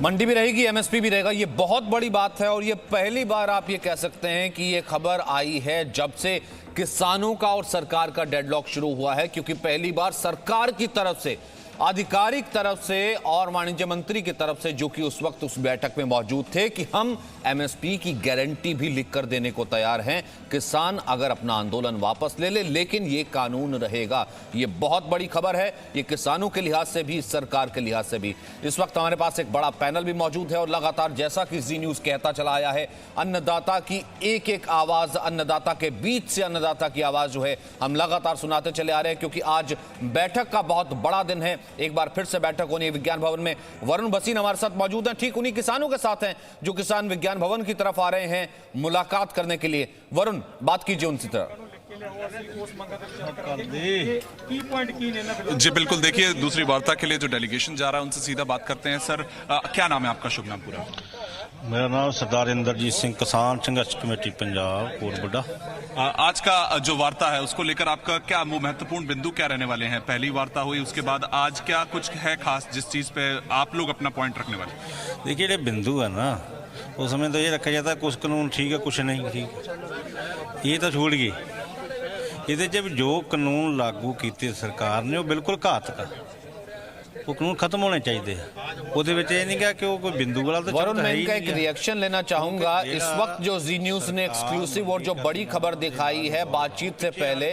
मंडी भी रहेगी, एमएसपी भी रहेगा, ये बहुत बड़ी बात है। और ये पहली बार आप ये कह सकते हैं कि ये खबर आई है जब से किसानों का और सरकार का डेडलॉक शुरू हुआ है, क्योंकि पहली बार सरकार की तरफ से, आधिकारिक तरफ से और वाणिज्य मंत्री की तरफ से, जो कि उस वक्त उस बैठक में मौजूद थे, कि हम एमएसपी की गारंटी भी लिखकर देने को तैयार हैं, किसान अगर अपना आंदोलन वापस ले ले, लेकिन ये कानून रहेगा। ये बहुत बड़ी खबर है, ये किसानों के लिहाज से भी, सरकार के लिहाज से भी। इस वक्त हमारे पास एक बड़ा पैनल भी मौजूद है और लगातार, जैसा कि जी न्यूज कहता चला आया है, अन्नदाता की एक एक आवाज, अन्नदाता के बीच से अन्नदाता की आवाज जो है हम लगातार सुनाते चले आ रहे हैं, क्योंकि आज बैठक का बहुत बड़ा दिन है। एक बार फिर से बैठक होनी है विज्ञान भवन में। वरुण भसीन हमारे साथ मौजूद हैं, ठीक उन्हीं किसानों के साथ हैं जो किसान विज्ञान भवन की तरफ आ रहे हैं मुलाकात करने के लिए। वरुण, बात कीजिए उनसे तरफ। जी बिल्कुल, देखिए दूसरी वार्ता के लिए जो डेलीगेशन जा रहा है उनसे सीधा बात करते हैं। सर, क्या नाम है आपका? शुभ नाम पूरा? मेरा नाम सरदार इंद्रजीत सिंह, किसान संघर्ष कमेटी पंजाब कोटबुड्डा। आज का जो वार्ता है उसको लेकर आपका क्या महत्वपूर्ण बिंदु क्या रहने वाले हैं? पहली वार्ता हुई, उसके बाद आज क्या कुछ है खास जिस चीज पे आप लोग अपना पॉइंट रखने वाले? देखिए, जो बिंदु है ना, उस समय तो ये रखा जाता है कुछ कानून ठीक है, कुछ नहीं ठीक। ये तो छूट गई। ये जब जो कानून लागू किए सरकार ने, वो बिल्कुल घातक है, वो कानून खत्म होने चाहिए। नहीं कहा कि वो कोई बिंदु वाला तो वरुण, मैं इनका एक रिएक्शन लेना चाहूंगा। इस वक्त जो जी न्यूज ने एक्सक्लूसिव और जो बड़ी खबर दिखाई है, बातचीत से पहले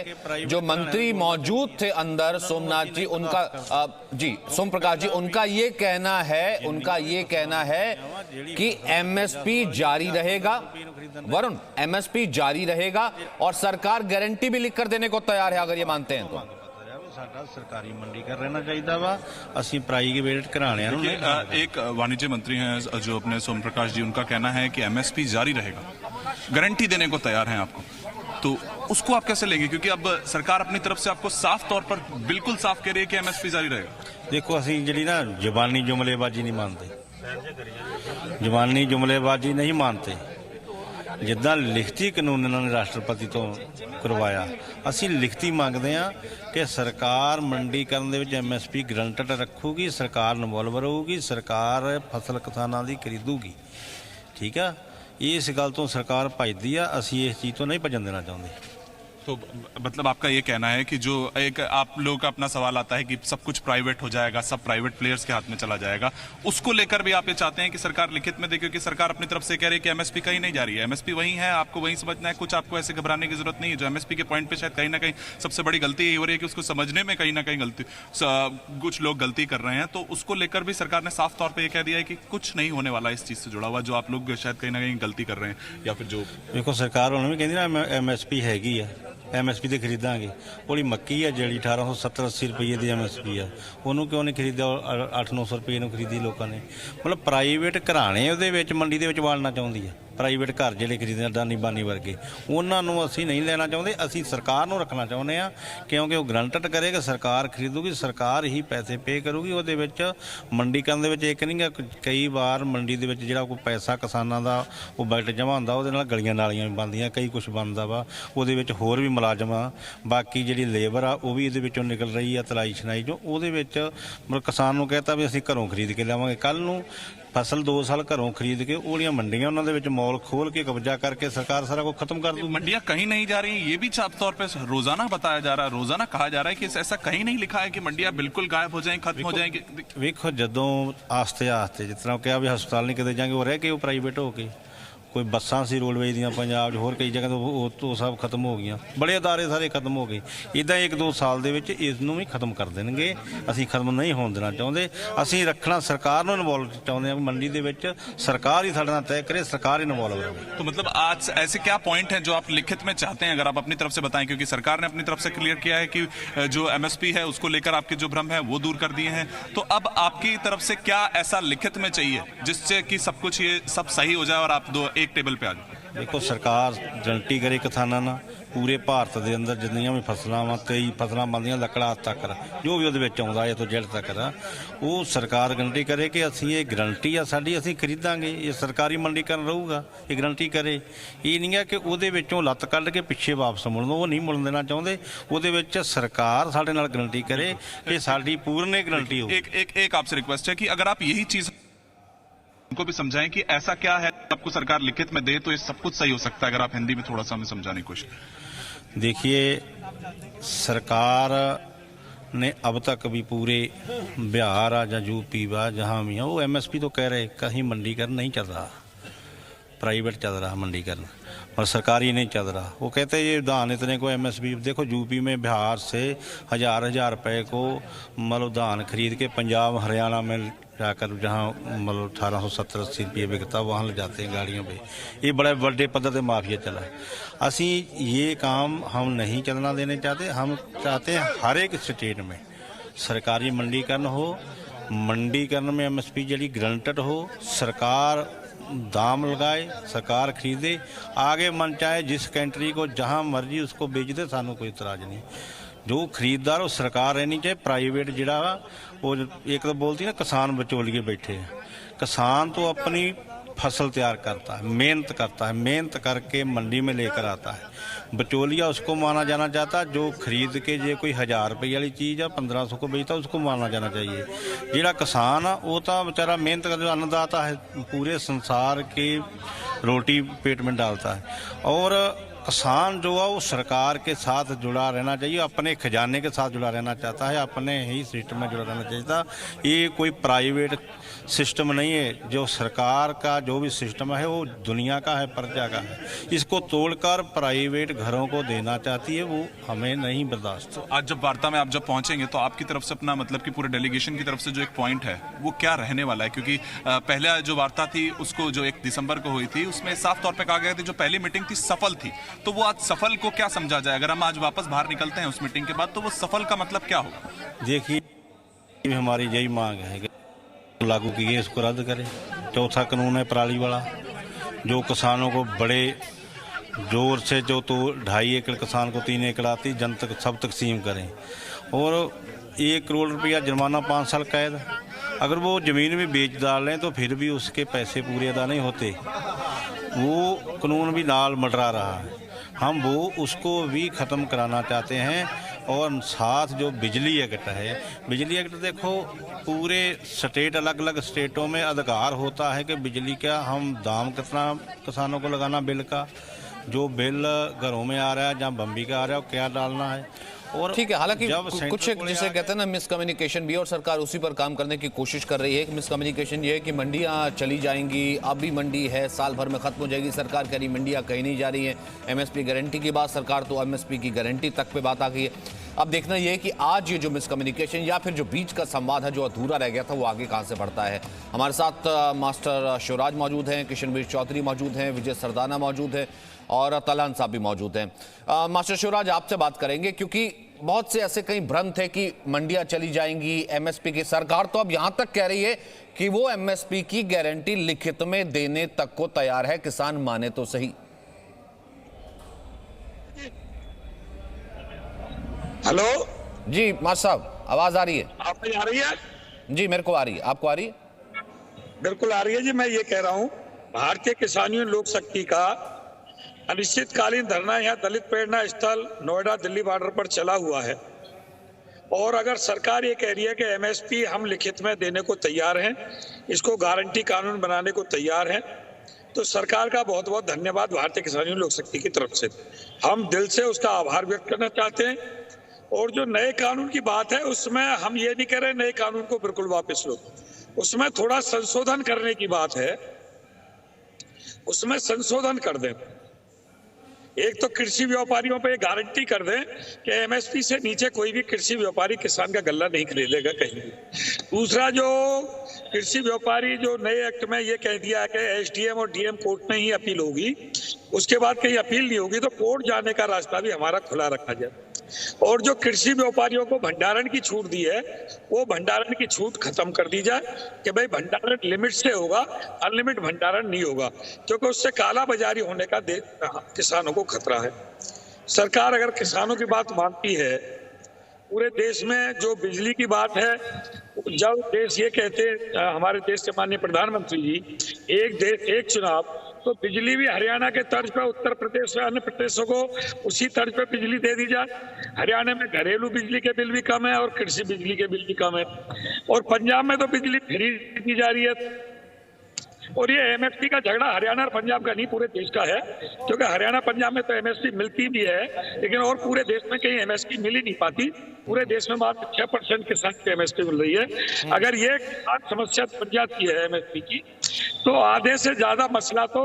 जो मंत्री मौजूद थे अंदर, सोमनाथ जी, उनका जी सोम प्रकाश जी, उनका ये कहना है कि एमएसपी जारी रहेगा। वरुण, एमएसपी जारी रहेगा और सरकार गारंटी भी लिखकर देने को तैयार है, अगर ये मानते हैं तो। सरकारी मंडी कर रहना चाहिए वा, असि प्राइवेट कराने। एक वाणिज्य मंत्री हैं जो अपने सोम प्रकाश जी, उनका कहना है कि एमएसपी जारी रहेगा, गारंटी देने को तैयार हैं आपको, तो उसको आप कैसे लेंगे? क्योंकि अब सरकार अपनी तरफ से आपको साफ तौर पर बिल्कुल साफ कह रही है कि एमएसपी जारी रहेगा। देखो, असि जी ना जबानी जुमलेबाजी नहीं मानते, जबानी जुमलेबाजी नहीं मानते। जिद्दां लिखती कानून इन्होंने राष्ट्रपति तो करवाया, ਅਸੀਂ लिखती ਮੰਗਦੇ ਹਾਂ कि सरकार ਮੰਡੀਕਰਨ ਦੇ ਵਿੱਚ एमएसपी ਗਰੰਟਡ ਰੱਖੂਗੀ, सरकार ਇਨਵੋਲਵ ਰਹੂਗੀ, सरकार फसल किसानां ਦੀ ਖਰੀਦੂਗੀ। ठीक है, इस गल तो सरकार भजदी आ, ਅਸੀਂ इस चीज़ तो नहीं भजन देना चाहते। तो मतलब आपका ये कहना है कि जो एक आप लोगों का अपना सवाल आता है कि सब कुछ प्राइवेट हो जाएगा, सब प्राइवेट प्लेयर्स के हाथ में चला जाएगा, उसको लेकर भी आप ये चाहते हैं कि सरकार लिखित में दे, क्योंकि सरकार अपनी तरफ से कह रही है कि एमएसपी कहीं नहीं जा रही है, एमएसपी वही है, आपको वही समझना है, कुछ आपको ऐसे घबराने की जरूरत नहीं है। जो एमएसपी के पॉइंट पे शायद कहीं ना कहीं सबसे बड़ी गलती यही हो रही है कि उसको समझने में कहीं ना कहीं कुछ लोग गलती कर रहे हैं, तो उसको लेकर भी सरकार ने साफ तौर पर यह कह दिया है कि कुछ नहीं होने वाला इस चीज से जुड़ा हुआ, जो आप लोग शायद कहीं ना कहीं गलती कर रहे हैं। या फिर जो देखो, सरकार उन्होंने भी कहती ना एमएसपी हैगी है, एमएसपी तो खरीदांगे। वो मक्की है जी 1870-80 रुपये की एमएसपी है, उन्होंने क्यों नहीं खरीदा? 800-900 रुपये में खरीदी लोगों ने। मतलब प्राइवेट घराने वो मंडी के वालना चाहती है, प्राइवेट घर ਜਿਹੜੇ ਖਰੀਦਦੇ ਅਡਾਨੀ ਬਾਨੀ ਵਰਗੇ, ਉਹਨਾਂ ਨੂੰ ਅਸੀਂ ਨਹੀਂ ਲੈਣਾ ਚਾਹੁੰਦੇ, ਅਸੀਂ ਸਰਕਾਰ ਨੂੰ ਰੱਖਣਾ ਚਾਹੁੰਦੇ ਆ, ਕਿਉਂਕਿ ਉਹ ਗਰੰਟਡ ਕਰੇਗਾ, ਸਰਕਾਰ ਖਰੀਦੂਗੀ, ਸਰਕਾਰ ਹੀ ਪੈਸੇ ਪੇ ਕਰੂਗੀ। ਉਹਦੇ ਵਿੱਚ ਮੰਡੀਕਰਨ ਦੇ ਵਿੱਚ ਇੱਕ ਨਹੀਂ, ਕਈ ਵਾਰ ਮੰਡੀ ਦੇ ਵਿੱਚ ਜਿਹੜਾ ਕੋਈ ਪੈਸਾ ਕਿਸਾਨਾਂ ਦਾ ਉਹ ਬਜਟ ਜਮ੍ਹਾਂ ਹੁੰਦਾ, ਉਹਦੇ ਨਾਲ ਗਲੀਆਂ ਨਾਲੀਆਂ ਵੀ ਬਣਦੀਆਂ, ਕਈ ਕੁਛ ਬਣਦਾ ਵਾ, ਉਹਦੇ ਵਿੱਚ ਹੋਰ ਵੀ ਮੁਲਾਜ਼ਮ ਆ, ਬਾਕੀ ਜਿਹੜੀ ਲੇਬਰ ਆ ਉਹ ਵੀ ਇਹਦੇ ਵਿੱਚੋਂ ਨਿਕਲ ਰਹੀ ਆ, ਤਲਾਈ ਛਨਾਈ ਚੋਂ। ਉਹਦੇ ਵਿੱਚ ਮਤਲਬ ਕਿਸਾਨ ਨੂੰ ਕਹਿਤਾ ਵੀ ਅਸੀਂ ਘਰੋਂ ਖਰੀਦ ਕੇ ਲਿਆਵਾਂਗੇ, ਕੱਲ੍ਹ ਨੂੰ फसल 2 साल घरों खरीद के वो मंडियां उन्होंने मॉल खोल के कब्जा करके सरकार सारा को खत्म कर दूँ। मंडियां कहीं नहीं जा रही, ये भी साफ तौर पे रोजाना बताया जा रहा है, रोजाना कहा जा रहा है कि ऐसा कहीं नहीं लिखा है कि मंडियां बिल्कुल गायब हो जाएंगी, खत्म हो जाएंगी। वेखो, जदों आस्ते आस्ते जिस तरह कहा भी हस्पताल नहीं किते जाएंगे, वो रह के वो प्राइवेट हो गए, कोई बसा सी रोडवेज दी पंजाब होर कई जगह तो सब खत्म हो गई, बड़े अदारे सारे खत्म हो गए। इदा 1-2 साल इसनूं भी खत्म कर देंगे, असीं खत्म नहीं होने देना चाहते, असीं रखना सरकार नूं इन्वॉल्व चाहते हैं, मंडी दे विच सरकार ही साडे नाल तय करे, सरकार इन्वॉल्व रहे। तो मतलब आज ऐसे क्या पॉइंट हैं जो आप लिखित में चाहते हैं, अगर आप अपनी तरफ से बताएं, क्योंकि सरकार ने अपनी तरफ से क्लियर किया है कि जो एमएसपी है उसको लेकर आपके जो भ्रम है वो दूर कर दिए हैं, तो अब आपकी तरफ से क्या ऐसा लिखित में चाहिए जिससे कि सब कुछ ये सब सही हो जाए और आप एक टेबल पे आ जाए? देखो, सरकार गारंटी करे किसानों ना, पूरे भारत के अंदर जिन्नियां भी फसलां वा, कई फसलां बनदियां लकड़ा तक, जो भी उहदे विच आउंदा है तो जेड़ तक, वो सरकार गारंटी करे कि असीं ये गारंटी आ साडी, असीं खरीदांगे, ये सरकारी मंडीकरण रहूगा, ये गारंटी करे। ये नहीं है कि उहदे विचों लत्त कढ के पिछे वापस मुड़न, वो नहीं मुड़न देना चाहुंदे। उहदे विच सरकार साडे नाल गारंटी करे कि साडी पूर्ण गारंटी हो। एक आपसे रिक्वेस्ट है कि अगर आप यही चीज उनको भी समझाएं कि ऐसा क्या है, आपको सरकार लिखित में दे तो ये सब कुछ सही हो सकता है। अगर आप हिंदी में थोड़ा सा हमें समझाने की कोशिश। देखिए, सरकार ने अब तक भी पूरे बिहार या यूपी वा जहाँ भी है वो एमएसपी तो कह रहे, कहीं मंडीकरण नहीं चल रहा, प्राइवेट चल रहा मंडीकरण, और सरकारी नहीं चल रहा। वो कहते हैं ये धान इतने को एमएसपी। देखो यूपी में बिहार से हज़ार रुपए को मतलब धान खरीद के पंजाब हरियाणा में जाकर जहाँ मतलब 1870-80 रुपये बिकता वहाँ ले जाते हैं गाड़ियों पे। ये बड़े बड़े पद्धर से माफिया चला है। असी ये काम हम नहीं चलना देने चाहते। हम चाहते हैं हर एक स्टेट में सरकारी मंडीकरण हो, मंडीकरण में एमएसपी जी गारंटेड हो, सरकार दाम लगाए, सरकार खरीदे, आगे मन चाहे जिस कंट्री को जहां मर्जी उसको बेच दे, सानू कोई इतराज नहीं। जो खरीददार वो सरकार रहनी चाहिए। प्राइवेट जिहड़ा वो एक तो बोलती ना किसान विचोलिए बैठे हैं। किसान तो अपनी फसल तैयार करता है, मेहनत करता है, मेहनत करके मंडी में लेकर आता है। बिचौलिया उसको माना जाना चाहता है जो खरीद के जो कोई 1000 रुपये वाली चीज़ है 1500 को बेचता है, उसको माना जाना चाहिए। जिहड़ा किसान है वो तो बेचारा मेहनत कर अन्नदाता है, पूरे संसार के रोटी पेट में डालता है। और किसान जो है वो सरकार के साथ जुड़ा रहना चाहिए, अपने खजाने के साथ जुड़ा रहना चाहता है, अपने ही सिस्टम में जुड़ा रहना चाहता। ये कोई प्राइवेट सिस्टम नहीं है। जो सरकार का जो भी सिस्टम है वो दुनिया का है, प्रजा का है। इसको तोड़कर प्राइवेट घरों को देना चाहती है, वो हमें नहीं बर्दाश्त। तो आज जब वार्ता में आप जब पहुंचेंगे तो आपकी तरफ से अपना मतलब कि पूरे डेलीगेशन की तरफ से जो एक पॉइंट है वो क्या रहने वाला है? क्योंकि पहले जो वार्ता थी उसको जो 1 दिसंबर को हुई थी उसमें साफ तौर पर कहा गया था जो पहली मीटिंग थी सफल थी, तो वो आज सफल को क्या समझा जाए? अगर हम आज वापस बाहर निकलते हैं उस मीटिंग के बाद तो वो सफल का मतलब क्या होगा? देखिए, हमारी यही मांग है कि लागू किए इसको रद्द करें। चौथा कानून है पराली वाला, जो किसानों को बड़े जोर से जो तो 2.5 एकड़ किसान को 3 एकड़ आती जन तक सब तकसीम करें, और 1 करोड़ रुपया जुर्माना, 5 साल कैद। अगर वो ज़मीन भी बेच डालें तो फिर भी उसके पैसे पूरे अदा नहीं होते। वो कानून भी नाल मडरा रहा है। हम वो उसको भी ख़त्म कराना चाहते हैं। और साथ जो बिजली एक्ट है, बिजली एक्ट देखो पूरे स्टेट, अलग अलग स्टेटों में अधिकार होता है कि बिजली का हम दाम कितना किसानों को लगाना, बिल का जो बिल घरों में आ रहा है जहाँ बम्बी का आ रहा है वो क्या डालना है। और ठीक है, हालांकि कुछ जिसे कहते हैं ना मिसकम्युनिकेशन भी, और सरकार उसी पर काम करने की कोशिश कर रही है। कि मिसकम्युनिकेशन ये है कि मंडियां चली जाएंगी, अब भी मंडी है, साल भर में खत्म हो जाएगी। सरकार कह रही मंडियां कहीं नहीं जा रही है। एमएसपी गारंटी की बात, सरकार तो एमएसपी की गारंटी तक पे बात आ गई है। अब देखना यह है कि आज ये जो मिसकम्युनिकेशन या फिर जो बीच का संवाद है जो अधूरा रह गया था वो आगे कहां से बढ़ता है। हमारे साथ मास्टर शिवराज मौजूद हैं, किशनवीर चौधरी मौजूद हैं, विजय सरदाना मौजूद हैं और तलान साहब भी मौजूद हैं। मास्टर शिवराज, आपसे बात करेंगे क्योंकि बहुत से ऐसे कई भ्रम थे कि मंडियां चली जाएंगी एमएसपी की। सरकार तो अब यहां तक कह रही है कि वो एमएसपी की गारंटी लिखित में देने तक को तैयार है, किसान माने तो सही। हेलो जी मास्टर साहब, आवाज आ रही है? आपको आ रही है? जी मेरे को आ रही है, आपको आ रही है? बिल्कुल आ रही है जी। मैं ये कह रहा हूँ, भारतीय किसान यूनियन लोक शक्ति का अनिश्चितकालीन धरना यहाँ दलित प्रेरणा स्थल नोएडा दिल्ली बॉर्डर पर चला हुआ है। और अगर सरकार ये कह रही है कि एमएसपी हम लिखित में देने को तैयार हैं, इसको गारंटी कानून बनाने को तैयार हैं, तो सरकार का बहुत बहुत धन्यवाद भारतीय किसान यूनियन लोक शक्ति की तरफ से। हम दिल से उसका आभार व्यक्त करना चाहते हैं। और जो नए कानून की बात है उसमें हम ये नहीं कह रहे नए कानून को बिल्कुल वापस लो, उसमें थोड़ा संशोधन करने की बात है, उसमें संशोधन कर दें। एक तो कृषि व्यापारियों पे गारंटी कर दें कि एमएसपी से नीचे कोई भी कृषि व्यापारी किसान का गल्ला नहीं खरीदेगा कहीं भी। दूसरा, जो कृषि व्यापारी जो नए एक्ट में ये कह दिया है कि एसडीएम और डीएम कोर्ट में ही अपील होगी, उसके बाद कहीं अपील नहीं होगी, तो कोर्ट जाने का रास्ता भी हमारा खुला रखा जाए। और जो कृषि व्यापारियों को भंडारण की छूट दी है वो भंडारण की छूट खत्म कर दी जाए कि भाई भंडारण लिमिट से होगा, अनलिमिट भंडारण नहीं होगा, क्योंकि उससे काला बाजारी होने का किसानों को खतरा है। सरकार अगर किसानों की बात मानती है, पूरे देश में जो बिजली की बात है, जब देश ये कहते हैं हमारे देश के माननीय प्रधानमंत्री जी, एक देश एक चुनाव, तो बिजली भी हरियाणा के तर्ज पर उत्तर प्रदेश और अन्य प्रदेशों को उसी तर्ज पर बिजली दे दी जाए। हरियाणा में घरेलू बिजली के बिल भी कम है और कृषि बिजली के बिल भी कम है, और पंजाब में तो बिजली फ्री दी जा रही है। और ये एमएसपी का झगड़ा हरियाणा और पंजाब का नहीं, पूरे देश का है, क्योंकि हरियाणा पंजाब में तो एमएसपी मिलती भी है, लेकिन और पूरे देश में कहीं एमएसपी मिल ही नहीं पाती। पूरे देश में मात्र 6% किसान की एमएसपी मिल रही है। अगर ये किसान समस्या बन जाती है एमएसपी की, तो आधे से ज्यादा मसला तो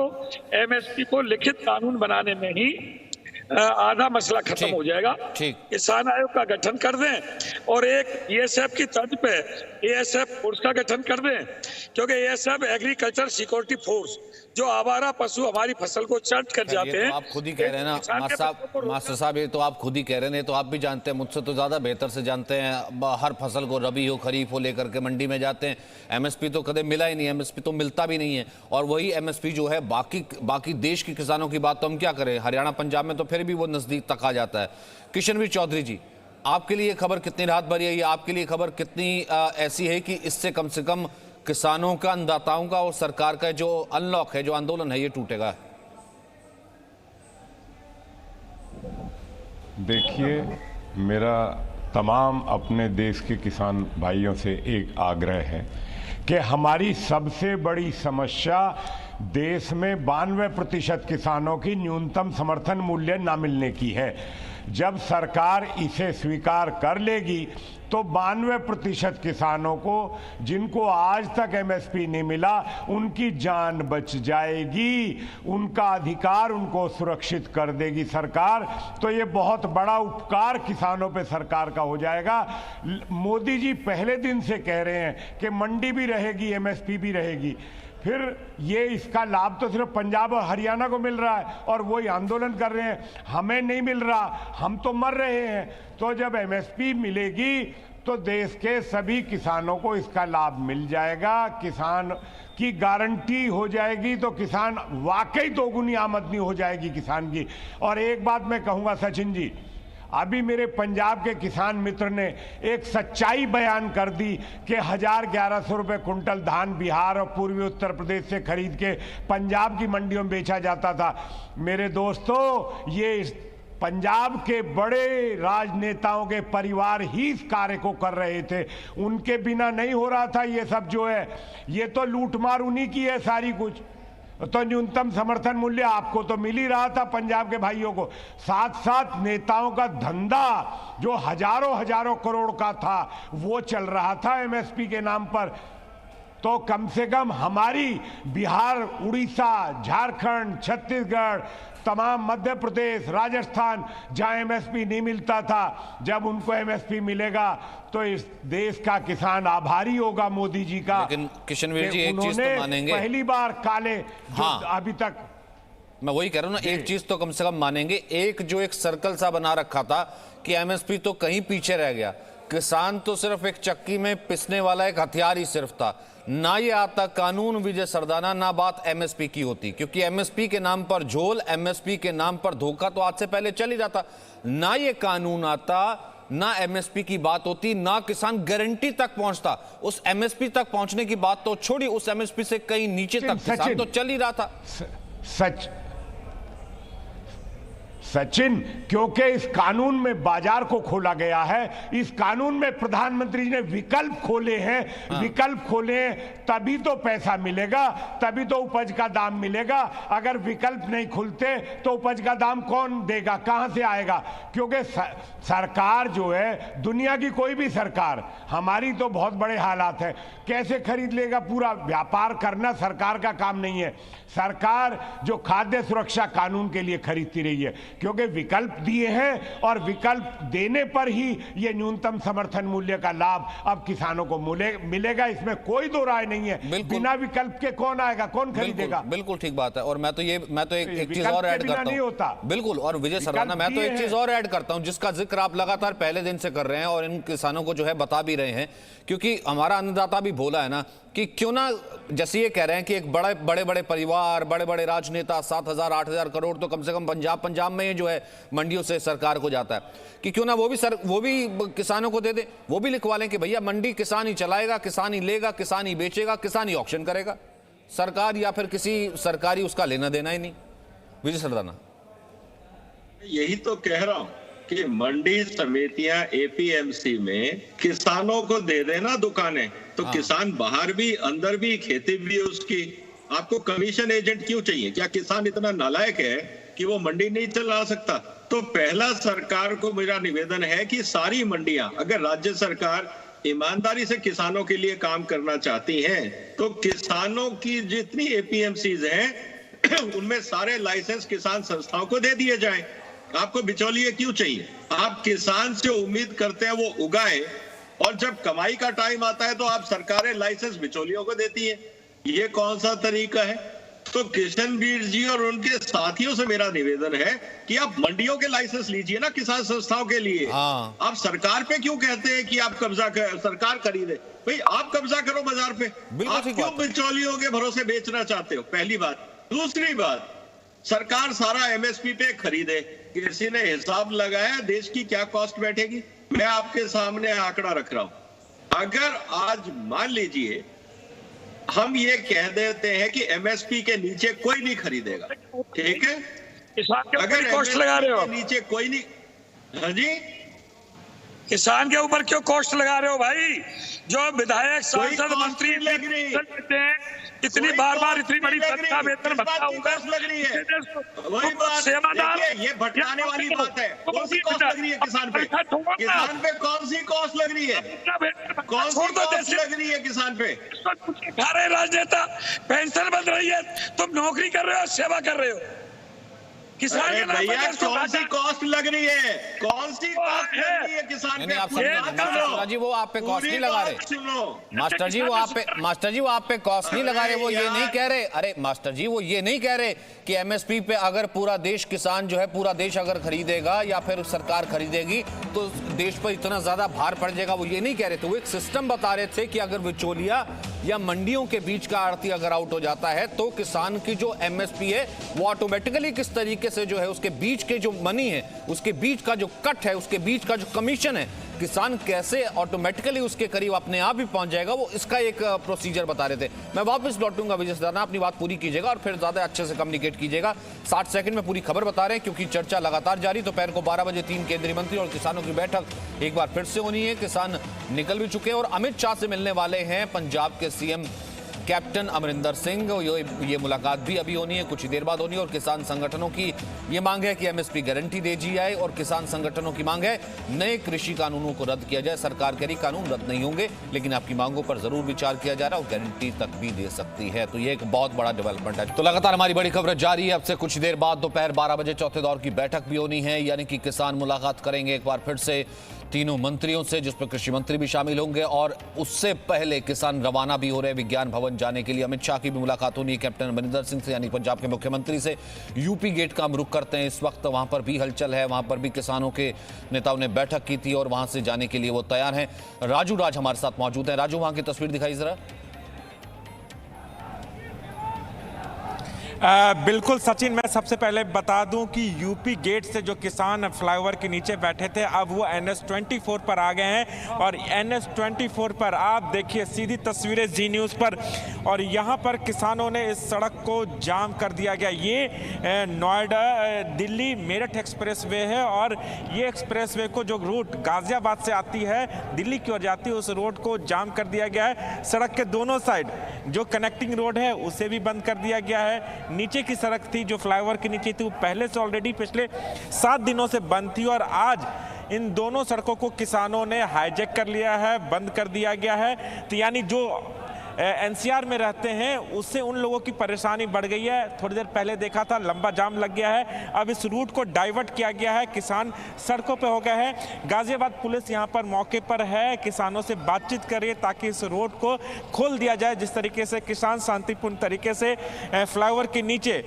एमएसपी को लिखित कानून बनाने में ही आधा मसला खत्म हो जाएगा। किसान आयोग का गठन कर दें और एक बीएसएफ की तर्ज पे एएसएफ फोर्स का गठन कर दें, क्योंकि एएसएफ एग्रीकल्चर सिक्योरिटी फोर्स, जो आवारा पशु हमारी फसल को चट कर जाते हैं। आप खुद ही कह रहे हैं ना मास्टर साहब, ये तो आप खुद ही कह रहे हैं, तो आप भी जानते हैं, मुझसे तो ज्यादा बेहतर से जानते हैं। हर फसल को रबी हो खरीफ हो लेकर के मंडी में जाते हैं, एमएसपी तो कदम मिला ही नहीं, एमएसपी तो मिलता भी नहीं है। और वही एमएसपी जो है बाकी देश के किसानों की बात तो हम क्या करें, हरियाणा पंजाब में तो फिर भी वो नजदीक तक आ जाता है। किशनवीर चौधरी जी, आपके लिए खबर कितनी राहत भरी है, आपके लिए खबर कितनी ऐसी है कि इससे कम से कम किसानों का, अन्नदाताओं का और सरकार का जो अनलॉक है, जो आंदोलन है, ये टूटेगा? देखिए, मेरा तमाम अपने देश के किसान भाइयों से एक आग्रह है कि हमारी सबसे बड़ी समस्या देश में 92% किसानों की न्यूनतम समर्थन मूल्य ना मिलने की है। जब सरकार इसे स्वीकार कर लेगी तो 92% किसानों को, जिनको आज तक एमएसपी नहीं मिला, उनकी जान बच जाएगी, उनका अधिकार उनको सुरक्षित कर देगी सरकार। तो ये बहुत बड़ा उपकार किसानों पे सरकार का हो जाएगा। मोदी जी पहले दिन से कह रहे हैं कि मंडी भी रहेगी, एमएसपी भी रहेगी, फिर ये इसका लाभ तो सिर्फ पंजाब और हरियाणा को मिल रहा है और वही आंदोलन कर रहे हैं, हमें नहीं मिल रहा, हम तो मर रहे हैं। तो जब एमएसपी मिलेगी तो देश के सभी किसानों को इसका लाभ मिल जाएगा, किसान की गारंटी हो जाएगी, तो किसान वाकई दोगुनी आमदनी हो जाएगी किसान की। और एक बात मैं कहूँगा सचिन जी, अभी मेरे पंजाब के किसान मित्र ने एक सच्चाई बयान कर दी कि 1100 रुपये कुंटल धान बिहार और पूर्वी उत्तर प्रदेश से खरीद के पंजाब की मंडियों में बेचा जाता था। मेरे दोस्तों, ये पंजाब के बड़े राजनेताओं के परिवार ही इस कार्य को कर रहे थे, उनके बिना नहीं हो रहा था ये सब जो है। ये तो लूटमार उन्हीं की है सारी कुछ। तो न्यूनतम समर्थन मूल्य आपको तो मिल ही रहा था, पंजाब के भाइयों को। साथ साथ नेताओं का धंधा जो हजारों करोड़ का था, वो चल रहा था एमएसपी के नाम पर। तो कम से कम हमारी बिहार, उड़ीसा, झारखंड, छत्तीसगढ़, तमाम मध्य प्रदेश, राजस्थान, जहां एमएसपी नहीं मिलता था, जब उनको एमएसपी मिलेगा तो इस देश का किसान आभारी होगा मोदी जी का। लेकिन किशनवीर जी, एक चीज तो मानेंगे, पहली बार काले अभी तक, मैं वही कह रहा हूं ना, एक चीज तो कम से कम मानेंगे, एक सर्कल सा बना रखा था कि एमएसपी तो कहीं पीछे रह गया, किसान तो सिर्फ एक चक्की में पिसने वाला एक हथियार ही सिर्फ था। ना ये आता कानून विजय सरदाना, ना बात एमएसपी की होती, क्योंकि एमएसपी के नाम पर झोल, एमएसपी के नाम पर धोखा तो आज से पहले चल ही जाता। ना ये कानून आता, ना एमएसपी की बात होती, ना किसान गारंटी तक पहुंचता। उस एमएसपी तक पहुंचने की बात तो छोड़ी, उस एमएसपी से कहीं नीचे तक किसान तो चल ही रहा था। सचिन, क्योंकि इस कानून में बाजार को खोला गया है, इस कानून में प्रधानमंत्री जी ने विकल्प खोले हैं। विकल्प खोले हैं तभी तो पैसा मिलेगा, तभी तो उपज का दाम मिलेगा। अगर विकल्प नहीं खुलते तो उपज का दाम कौन देगा, कहां से आएगा? क्योंकि सरकार जो है, दुनिया की कोई भी सरकार, हमारी तो बहुत बड़े हालात है, कैसे खरीद लेगा? पूरा व्यापार करना सरकार का काम नहीं है। सरकार जो खाद्य सुरक्षा कानून के लिए खरीदती रही है, क्योंकि विकल्प दिए हैं और विकल्प देने पर ही ये न्यूनतम समर्थन मूल्य का लाभ अब किसानों को मिलेगा, इसमें कोई दो राय नहीं है। बिना विकल्प के कौन आएगा, कौन खरीदेगा? बिल्कुल ठीक बात है। और मैं तो एक चीज और ऐड करता हूं, बिल्कुल, और विजय सरदाना, मैं तो एक चीज और ऐड करता हूं जिसका जिक्र आप लगातार पहले दिन से कर रहे हैं और इन किसानों को जो है बता भी रहे हैं, क्योंकि हमारा अन्नदाता भी बोला है ना कि क्यों ना, जैसे ये कह रहे हैं कि एक बड़े परिवार, बड़े राजनेता, 7,000-8,000 करोड़ तो कम से कम पंजाब में जो है मंडियों से सरकार को जाता है, कि क्यों ना वो भी किसानों को दे दे, वो भी लिखवा लें कि भैया मंडी किसान ही चलाएगा, किसान ही लेगा, किसान ही बेचेगा, किसान ही ऑक्शन करेगा, सरकार या फिर किसी सरकारी उसका लेना देना ही नहीं। विजय सरदाना, यही तो कह रहा हूं कि मंडी समितियां एपीएमसी में किसानों को दे देना दुकानें, तो किसान बाहर भी अंदर भी खेती भी उसकी आपको कमीशन एजेंट क्यों चाहिए? क्या किसान इतना नालायक है कि वो मंडी नहीं चला सकता? तो पहला सरकार को मेरा निवेदन है कि सारी मंडियां, अगर राज्य सरकार ईमानदारी से किसानों के लिए काम करना चाहती हैं, तो किसानों की जितनी एपीएमसीज हैं उनमें सारे लाइसेंस किसान संस्थाओं को दे दिए जाएं। आपको बिचौलिए क्यों चाहिए? आप किसान से उम्मीद करते हैं वो उगाए, और जब कमाई का टाइम आता है तो आप सरकारें लाइसेंस बिचौलियों को देती है। ये कौन सा तरीका है? तो किशनवीर जी और उनके साथियों से मेरा निवेदन है कि आप मंडियों के लाइसेंस लीजिए ना किसान संस्थाओं के लिए। आप सरकार पे क्यों कहते हैं कि आप सरकार खरीदे? भाई आप कब्जा करो बाजार पे, आप क्यों बिचौलियों के भरोसे बेचना चाहते हो? पहली बात। दूसरी बात, सरकार सारा एमएसपी पे खरीदे, किसी ने हिसाब लगाया देश की क्या कॉस्ट बैठेगी? मैं आपके सामने आंकड़ा रख रहा हूं। अगर आज मान लीजिए हम ये कह देते हैं कि एमएसपी के नीचे कोई नहीं खरीदेगा, ठीक है? अगर कॉस्ट लगा रहे हो, नीचे कोई नहीं, हाँ जी, किसान के ऊपर क्यों कॉस्ट लगा रहे हो भाई? जो विधायक, सांसद, मंत्री इतनी बार इतनी बड़ी तनख्वाह वेतन भत्ता होगा, लग रही है वही बात। सेवादार, ये भटकाने वाली बात है। कौन सी कॉस्ट लग रही है किसान पे? किसान पे कौन सी कॉस्ट लग रही है? कौन सी कॉस्ट लग रही है किसान पे? खा रहे राजनेता, पेंशन बन रही है, तुम नौकरी कर रहे हो, सेवा कर रहे हो। किसान के भैया कौन सी कॉस्ट लग रही है? कौन सी कॉस्ट लग रही है किसान पे? मास्टर जी वो आप पे कॉस्ट नहीं लगा रहे। मास्टर जी वो आप पे कॉस्ट नहीं लगा रहे, वो ये नहीं कह रहे। अरे मास्टर जी वो ये नहीं कह रहे कि एमएसपी पे अगर पूरा देश किसान जो है, पूरा देश अगर खरीदेगा या फिर सरकार खरीदेगी तो देश पर इतना ज्यादा भार पड़ जाएगा, वो ये नहीं कह रहे थे। वो एक सिस्टम बता रहे थे कि अगर बिचौलिया या मंडियों के बीच का आड़ती अगर आउट हो जाता है तो किसान की जो एमएसपी है वो ऑटोमेटिकली किस तरीके से जो है उसके बीच के जो मनी है, उसके बीच का जो कट है, उसके बीच का जो कमीशन है, किसान कैसे ऑटोमेटिकली उसके करीब अपने आप ही पहुंच जाएगा, वो इसका एक प्रोसीजर बता रहे थे। मैं वापस लौटूंगा विजय सिधाना, अपनी बात पूरी कीजिएगा और फिर ज्यादा अच्छे से कम्युनिकेट कीजिएगा। 60 सेकंड में पूरी खबर बता रहे हैं क्योंकि चर्चा लगातार जारी। दोपहर को 12 बजे 3 केंद्रीय मंत्री और किसानों की बैठक एक बार फिर से होनी है। किसान निकल भी चुके हैं और अमित शाह से मिलने वाले हैं पंजाब के सीएम कैप्टन अमरिंदर सिंह। ये मुलाकात भी अभी होनी है, कुछ ही देर बाद होनी है। और किसान संगठनों की ये मांग है कि एमएसपी गारंटी दे दी जाए और किसान संगठनों की मांग है नए कृषि कानूनों को रद्द किया जाए। सरकार कह रही कानून रद्द नहीं होंगे लेकिन आपकी मांगों पर जरूर विचार किया जा रहा है और गारंटी तक भी दे सकती है। तो ये एक बहुत बड़ा डेवलपमेंट है। तो लगातार हमारी बड़ी खबर जारी है। अब से कुछ देर बाद दोपहर 12 बजे चौथे दौर की बैठक भी होनी है, यानी कि किसान मुलाकात करेंगे एक बार फिर से तीनों मंत्रियों से, जिसमें कृषि मंत्री भी शामिल होंगे। और उससे पहले किसान रवाना भी हो रहे विज्ञान भवन जाने के लिए। अमित शाह की भी मुलाकात होनी है कैप्टन अमरिंदर सिंह से, यानी पंजाब के मुख्यमंत्री से। यूपी गेट का हम रुख करते हैं इस वक्त, वहां पर भी हलचल है, वहां पर भी किसानों के नेताओं ने बैठक की थी और वहां से जाने के लिए वो तैयार हैं। राजू राज हमारे साथ मौजूद है। राजू वहां की तस्वीर दिखाई जरा। बिल्कुल सचिन, मैं सबसे पहले बता दूं कि यूपी गेट से जो किसान फ्लाईओवर के नीचे बैठे थे अब वो NH24 पर आ गए हैं। और NH24 पर आप देखिए सीधी तस्वीरें जी न्यूज़ पर, और यहाँ पर किसानों ने इस सड़क को जाम कर दिया गया। ये नोएडा दिल्ली मेरठ एक्सप्रेसवे है और ये एक्सप्रेसवे को जो रूट गाजियाबाद से आती है दिल्ली की ओर जाती है उस रोड को जाम कर दिया गया है। सड़क के दोनों साइड जो कनेक्टिंग रोड है उसे भी बंद कर दिया गया है। नीचे की सड़क थी जो फ्लाईओवर के नीचे थी वो पहले से ऑलरेडी पिछले 7 दिनों से बंद थी और आज इन दोनों सड़कों को किसानों ने हाईजैक कर लिया है, बंद कर दिया गया है। तो यानी जो एनसीआर में रहते हैं उससे उन लोगों की परेशानी बढ़ गई है। थोड़ी देर पहले देखा था लंबा जाम लग गया है, अब इस रूट को डाइवर्ट किया गया है, किसान सड़कों पे हो गए हैं। गाजियाबाद पुलिस यहां पर मौके पर है, किसानों से बातचीत कर रही है ताकि इस रोड को खोल दिया जाए। जिस तरीके से किसान शांतिपूर्ण तरीके से फ्लाईओवर के नीचे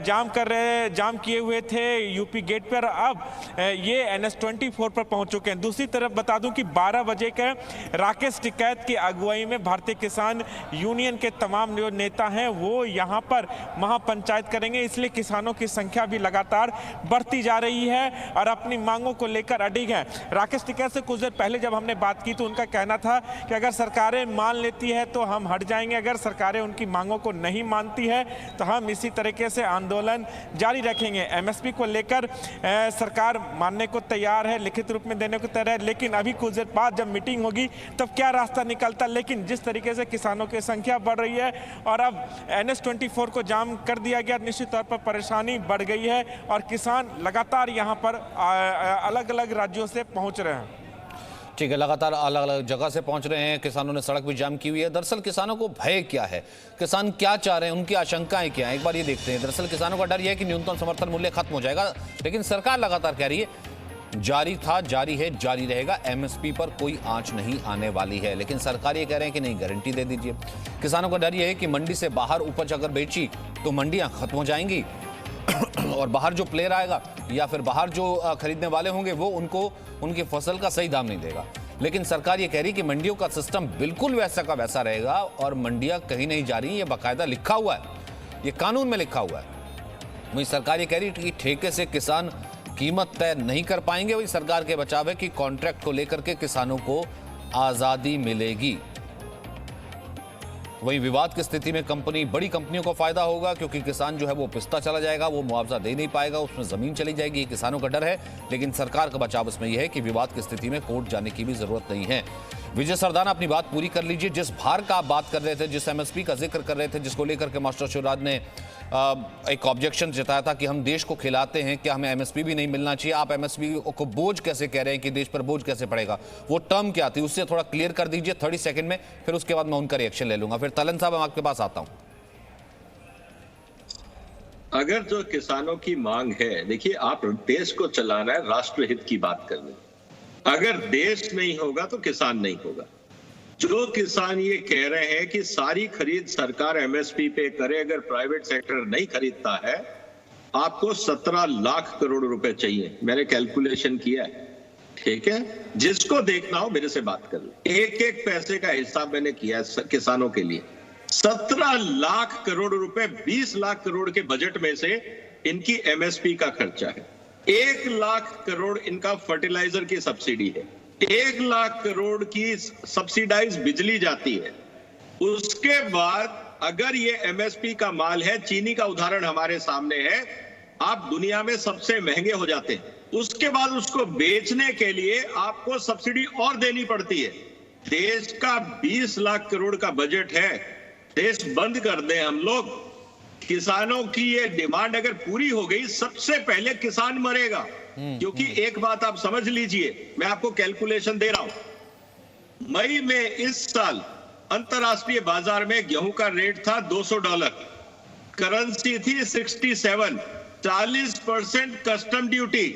जाम किए हुए थे यूपी गेट पर, अब ये NH24 पर पहुंच चुके हैं। दूसरी तरफ बता दूं कि 12 बजे के राकेश टिकैत की अगुवाई में भारतीय किसान यूनियन के तमाम जो नेता हैं वो यहां पर महापंचायत करेंगे, इसलिए किसानों की संख्या भी लगातार बढ़ती जा रही है और अपनी मांगों को लेकर अडिग हैं। राकेश टिकैत से कुछ देर पहले जब हमने बात की तो उनका कहना था कि अगर सरकारें मान लेती है तो हम हट जाएंगे, अगर सरकारें उनकी मांगों को नहीं मानती है तो हम इसी तरीके से आंदोलन जारी रखेंगे। एमएसपी को लेकर सरकार मानने को तैयार है, लिखित रूप में देने को तैयार है, लेकिन अभी कुछ देर बाद जब मीटिंग होगी तब क्या रास्ता निकलता। लेकिन जिस तरीके से किसानों की संख्या बढ़ रही है और अब NH-24 को जाम कर दिया गया। निश्चित तौर पर परेशानी बढ़ गई है और किसान लगातार यहाँ पर अलग अलग राज्यों से पहुँच रहे हैं। ठीक है, लगातार अलग अलग जगह से पहुंच रहे हैं। किसानों ने सड़क भी जाम की हुई है। दरअसल किसानों को भय क्या है, किसान क्या चाह रहे हैं, उनकी आशंकाएं क्या हैं, एक बार ये देखते हैं। दरअसल किसानों का डर यह है कि न्यूनतम समर्थन मूल्य खत्म हो जाएगा, लेकिन सरकार लगातार कह रही है जारी था, जारी है, जारी रहेगा, MSP पर कोई आंच नहीं आने वाली है। लेकिन सरकार ये कह रहे हैं कि नहीं, गारंटी दे दीजिए। किसानों का डर यह है कि मंडी से बाहर उपज अगर बेची तो मंडियां खत्म हो जाएंगी और बाहर जो प्लेयर आएगा या फिर बाहर जो खरीदने वाले होंगे वो उनको उनकी फसल का सही दाम नहीं देगा। लेकिन सरकार ये कह रही है कि मंडियों का सिस्टम बिल्कुल वैसा का वैसा रहेगा और मंडियां कहीं नहीं जा रही, ये बाकायदा लिखा हुआ है, ये कानून में लिखा हुआ है। वही सरकार ये कह रही है कि ठेके से किसान कीमत तय नहीं कर पाएंगे। वही सरकार के बचाव है कि कॉन्ट्रैक्ट को लेकर के किसानों को आजादी मिलेगी। वही विवाद की स्थिति में बड़ी कंपनियों को फायदा होगा, क्योंकि किसान जो है वो पिसता चला जाएगा, वो मुआवजा दे नहीं पाएगा, उसमें जमीन चली जाएगी, ये किसानों का डर है। लेकिन सरकार का बचाव इसमें यह है कि विवाद की स्थिति में कोर्ट जाने की भी जरूरत नहीं है। विजय सरदाना, अपनी बात पूरी कर लीजिए। जिस भार का आप बात कर रहे थे, जिस MSP का जिक्र कर रहे थे, जिसको लेकर के मास्टर शिवराज ने एक ऑब्जेक्शन जताया था कि हम देश को खिलाते हैं, क्या हमें MSP भी नहीं मिलना चाहिए, आप MSP को बोझ कैसे कह रहे हैं कि देश पर बोझ कैसे पड़ेगा, वो टर्म क्या थी, उससे थोड़ा क्लियर कर दीजिए 30 सेकंड में, फिर उसके बाद मैं उनका रिएक्शन ले लूंगा। फिर तलन साहब, मैं आपके पास आता हूं। अगर जो किसानों की मांग है, देखिए आप देश को चलाना है, राष्ट्रहित की बात करनी, अगर देश नहीं होगा तो किसान नहीं होगा। जो किसान ये कह रहे हैं कि सारी खरीद सरकार MSP पे करे, अगर प्राइवेट सेक्टर नहीं खरीदता है, आपको 17 लाख करोड़ रुपए चाहिए। मैंने कैलकुलेशन किया है, ठीक है, जिसको देखना हो मेरे से बात कर ले। एक एक पैसे का हिसाब मैंने किया है किसानों के लिए। 17 लाख करोड़ रुपए 20 लाख करोड़ के बजट में से इनकी MSP का खर्चा है। 1 लाख करोड़ इनका फर्टिलाइजर की सब्सिडी है, 1 लाख करोड़ की सब्सिडाइज बिजली जाती है। उसके बाद अगर ये MSP का माल है, चीनी का उदाहरण हमारे सामने है, आप दुनिया में सबसे महंगे हो जाते हैं, उसके बाद उसको बेचने के लिए आपको सब्सिडी और देनी पड़ती है। देश का 20 लाख करोड़ का बजट है, देश बंद कर दें हम लोग, किसानों की ये डिमांड अगर पूरी हो गई, सबसे पहले किसान मरेगा। क्योंकि एक बात आप समझ लीजिए, मैं आपको कैलकुलेशन दे रहा हूं, मई में इस साल अंतरराष्ट्रीय बाजार में गेहूं का रेट था $200, करेंसी थी 67, 40% कस्टम ड्यूटी,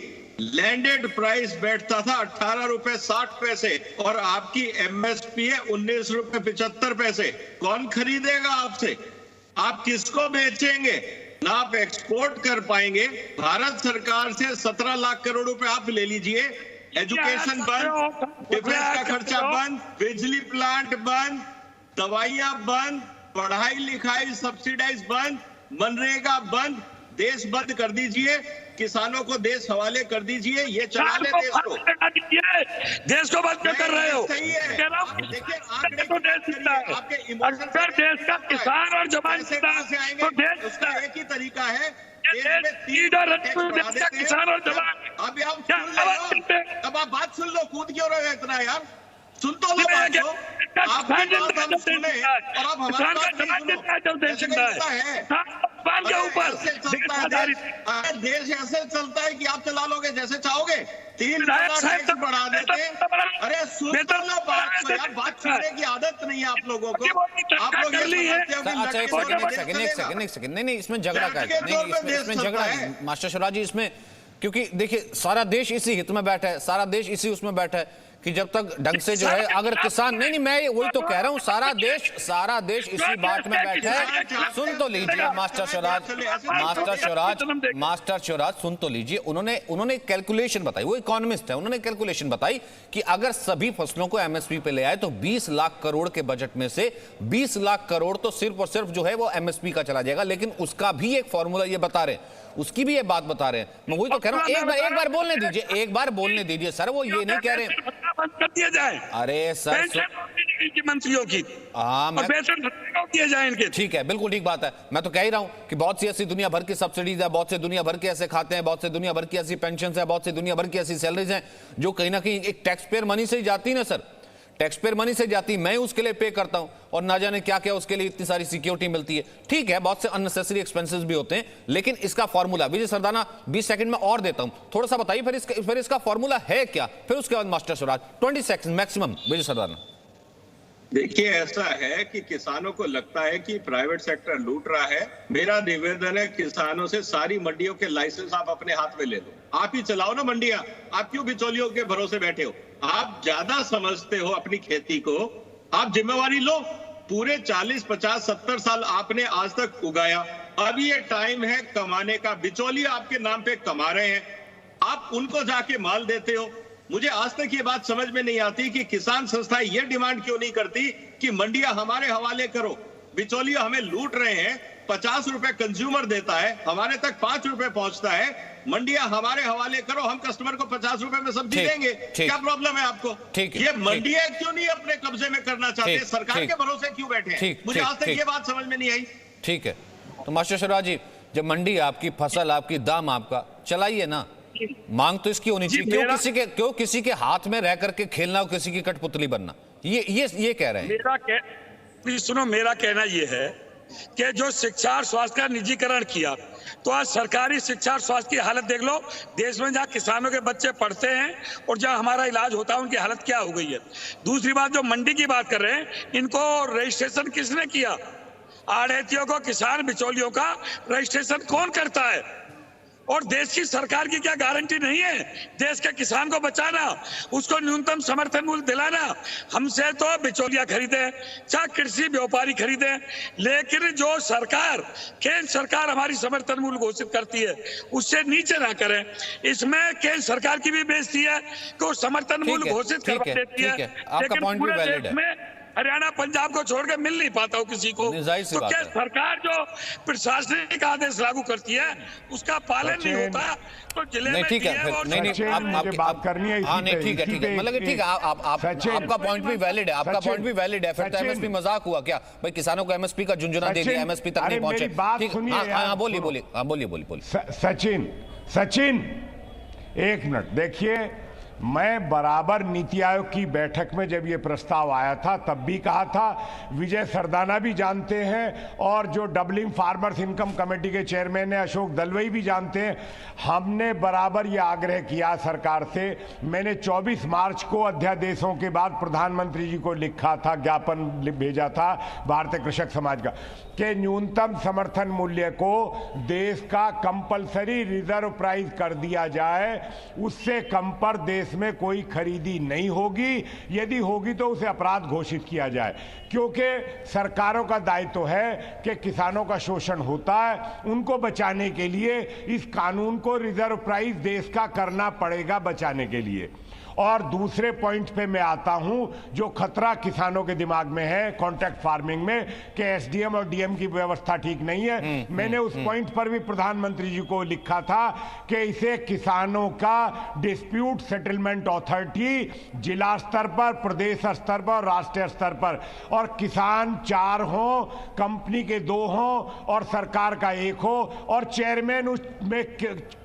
लैंडेड प्राइस बैठता था 18 रुपए 60 पैसे और आपकी MSP है 19 रुपए 75 पैसे। कौन खरीदेगा आपसे? आप किसको बेचेंगे? ना आप एक्सपोर्ट कर पाएंगे। भारत सरकार से 17 लाख करोड़ रुपए आप ले लीजिए, एजुकेशन बंद, डिफेंस का खर्चा बंद, बिजली प्लांट बंद, दवाइयां बंद, पढ़ाई लिखाई सब्सिडाइज बंद, मनरेगा बंद, देश बंद कर दीजिए, किसानों को देश हवाले कर दीजिए, ये चला ले देश को। देश को बंद कर रहे हो। सही है, देखिए आंकड़े आपके इमोशन देश का किसान और जवान से आएंगे, उसका एक ही तरीका है, किसान और जवान। अब आप बात सुन लो, कूद क्यों रहे हो इतना यार? सुन तो लो बात को, आपकी बात हम सुने और आप हमारी बात नहीं सुनो। के ऊपर देश ऐसे चलता है कि आप चला लोगे जैसे चाहोगे, 3 टैक्स बढ़ा देते। अरे सुन लो बात को यार, बात सुनने की आदत नहीं है आप लोगों को। आप लोग अच्छा एक सेकंड, नहीं, इसमें झगड़ा का है, नहीं, इसमें झगड़ा है मास्टर शिवराज जी, इसमें क्योंकि देखिए सारा देश इसी हित में बैठा है, सारा देश इसी उसमें बैठा है कि जब तक ढंग से जो है, अगर किसान नहीं, मैं वही तो कह रहा हूं, सारा देश इसी बात में बैठा है। सुन तो लीजिए मास्टर शिवराज सुन तो लीजिए। उन्होंने कैलकुलेशन बताई, वो इकोनॉमिस्ट है, उन्होंने कैलकुलेशन बताई कि अगर सभी फसलों को MSP पे ले आए तो 20 लाख करोड़ के बजट में से 20 लाख करोड़ तो सिर्फ और सिर्फ जो है वो MSP का चला जाएगा। लेकिन उसका भी एक फॉर्मूला ये बता रहे हैं, उसकी भी ये बात बता रहे हैं। मैं वही तो कह रहा हूं, एक बार बोलने दीजिए सर, वो ये नहीं कह रहे बंद कर दिया जाए। अरे सर मंत्रियों की दिया जाए इनके। ठीक है, बिल्कुल ठीक बात है। मैं तो कह ही रहा हूं कि बहुत सी ऐसी दुनिया भर की सब्सिडीज है, बहुत से दुनिया भर के ऐसे खाते हैं, बहुत से दुनिया भर की ऐसी पेंशन है, बहुत से दुनिया भर की ऐसी सैलरीज हैं जो कहीं ना कहीं एक टैक्स पेयर मनी से ही जाती है ना सर, टैक्स पेयर मनी से जाती, मैं उसके लिए पे करता हूं। और ना जाने क्या क्या उसके लिए इतनी सारी सिक्योरिटी मिलती है। ठीक है, बहुत से अननेसेसरी एक्सपेंसेस भी होते हैं, लेकिन इसका फॉर्मूला विजय सरदाना 20 सेकंड में और देता हूं, थोड़ा सा बताइए फिर इसका फॉर्मूला है क्या, फिर उसके बाद मास्टर स्वराज 20 सेकंड मैक्सिमम। विजय सरदाना देखिए, ऐसा है कि किसानों को लगता है कि प्राइवेट सेक्टर लूट रहा है। मेरा निवेदन है किसानों से, सारी मंडियों के लाइसेंस आप अपने हाथ में ले लो, आप ही चलाओ ना मंडियां। आप क्यों बिचौलियों के भरोसे बैठे हो? आप ज्यादा समझते हो अपनी खेती को, आप जिम्मेवारी लो। पूरे 40, 50, 70 साल आपने आज तक उगाया, अब ये टाइम है कमाने का। बिचौलिए आपके नाम पे कमा रहे हैं, आप उनको जाके माल देते हो। मुझे आज तक ये बात समझ में नहीं आती कि किसान संस्थाएं ये डिमांड क्यों नहीं करती कि मंडियां हमारे हवाले करो। बिचौलिए हमें लूट रहे हैं, 50 रुपए कंज्यूमर देता है, हमारे तक 5 रुपए पहुंचता है। मंडियां हमारे हवाले करो, हम कस्टमर को 50 रुपए में सब्जी देंगे। क्या प्रॉब्लम है आपको? ये मंडियां क्यों नहीं अपने कब्जे में करना चाहते? सरकार के भरोसे क्यों बैठे हैं? मुझे आज तक ये बात समझ में नहीं आई। ठीक है, तो मास्टर शिवराज जी, जब मंडी आपकी, फसल आपकी, दाम आपका, चलाइए ना। मांग तो इसकी होनी चाहिए। क्यों किसी के हाथ में रह करके खेलना और किसी की कठपुतली बनना? ये कह रहे हैं। सुनो, मेरा कहना ये है कि जो शिक्षा और स्वास्थ्य का निजीकरण किया, तो आज सरकारी शिक्षा और स्वास्थ्य की हालत देख लो। देश में जहाँ किसानों के बच्चे पढ़ते हैं और जहाँ हमारा इलाज होता है, उनकी हालत क्या हो गई है। दूसरी बात, जो मंडी की बात कर रहे हैं, इनको रजिस्ट्रेशन किसने किया? आढ़तियों को, किसान बिचौलियों का रजिस्ट्रेशन कौन करता है? और देश की सरकार की क्या गारंटी नहीं है देश के किसान को बचाना, उसको न्यूनतम समर्थन मूल्य दिलाना? हमसे तो बिचौलिया खरीदे, चाहे कृषि व्यापारी खरीदे, लेकिन जो सरकार, केंद्र सरकार हमारी समर्थन मूल्य घोषित करती है, उससे नीचे ना करें। इसमें केंद्र सरकार की भी बेइज्जती है कि वो समर्थन मूल्य घोषित करवा देती है, लेकिन पूरे देश में हरियाणा, पंजाब को छोड़ के मिल नहीं पाता हो किसी को। तो क्या सरकार जो प्रशासनिक आदेश लागू करती है उसका पालन नहीं होता? तो जिले में ठीक है, नहीं बात करनी है। हाँ, नहीं, ठीक है, मतलब ठीक है, आपका पॉइंट भी वैलिड है, आपका पॉइंट भी वैलिड है। फिर तो एमएसपी मजाक हुआ क्या भाई? किसानों को एमएसपी का झुंझुना दे दिया, एमएसपी तक नहीं पहुंचे। हाँ, बोलिए। सचिन, एक मिनट देखिए, मैं बराबर नीति आयोग की बैठक में जब ये प्रस्ताव आया था तब भी कहा था, विजय सरदाना भी जानते हैं और जो डबलिंग फार्मर्स इनकम कमेटी के चेयरमैन है अशोक दलवई भी जानते हैं, हमने बराबर ये आग्रह किया सरकार से। मैंने 24 मार्च को अध्यादेशों के बाद प्रधानमंत्री जी को लिखा था, ज्ञापन भेजा था भारतीय कृषक समाज का, कि न्यूनतम समर्थन मूल्य को देश का कंपलसरी रिजर्व प्राइस कर दिया जाए। उससे कम पर देश में कोई खरीदी नहीं होगी, यदि होगी तो उसे अपराध घोषित किया जाए, क्योंकि सरकारों का दायित्व है कि किसानों का शोषण होता है, उनको बचाने के लिए इस कानून को रिजर्व प्राइस देश का करना पड़ेगा बचाने के लिए। और दूसरे पॉइंट पे मैं आता हूं, जो खतरा किसानों के दिमाग में है कॉन्ट्रैक्ट फार्मिंग में, कि एसडीएम और डीएम की व्यवस्था ठीक नहीं है। मैंने उस पॉइंट पर भी प्रधानमंत्री जी को लिखा था कि इसे किसानों का डिस्प्यूट सेटलमेंट अथॉरिटी जिला स्तर पर, प्रदेश स्तर पर, राष्ट्रीय स्तर पर, और किसान 4 हों, कंपनी के 2 हों और सरकार का 1 हो, और चेयरमैन उसमें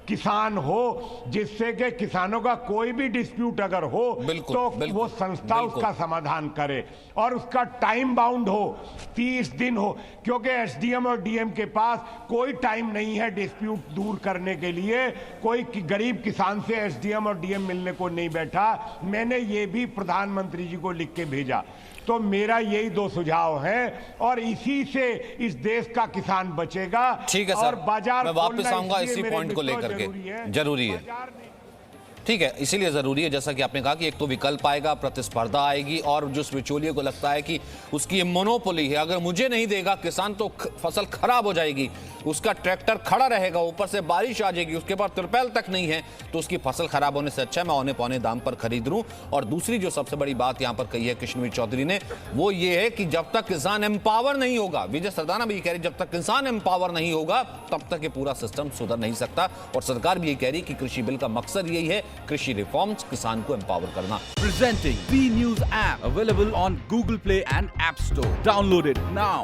किसान हो, जिससे कि किसानों का कोई भी डिस्प्यूट अगर हो तो वो संस्था उसका समाधान करे, और उसका टाइम बाउंड हो, 30 दिन हो, क्योंकि एसडीएम और डीएम के पास कोई टाइम नहीं है डिस्प्यूट दूर करने के लिए। कोई गरीब किसान से एसडीएम और डीएम मिलने को नहीं बैठा। मैंने ये भी प्रधानमंत्री जी को लिख के भेजा। तो मेरा यही 2 सुझाव हैं और इसी से इस देश का किसान बचेगा। ठीक है और सर, बाजार मैं वापस आऊंगा इसी पॉइंट को लेकर के। जरूरी है, ठीक है, इसीलिए जरूरी है, जैसा कि आपने कहा कि एक तो विकल्प आएगा, प्रतिस्पर्धा आएगी, और जो बिचौलिए को लगता है कि उसकी ये मोनोपोली है, अगर मुझे नहीं देगा किसान तो फसल खराब हो जाएगी, उसका ट्रैक्टर खड़ा रहेगा, ऊपर से बारिश आ जाएगी, उसके पास तिरपाल तक नहीं है, तो उसकी फसल खराब होने से अच्छा मैं औने पौने दाम पर खरीद लूं। और दूसरी जो सबसे बड़ी बात यहां पर कही है कृष्णवीर चौधरी ने, वो ये है कि जब तक किसान एम्पावर नहीं होगा, विजय सरदाना भी कह रही, जब तक किसान एम्पावर नहीं होगा तब तक ये पूरा सिस्टम सुधर नहीं सकता। और सरकार भी ये कह रही कि कृषि बिल का मकसद यही है, कृषि रिफॉर्म्स, किसान को एम्पावर करना। Presenting B News app available on Google Play and App Store. Download it now.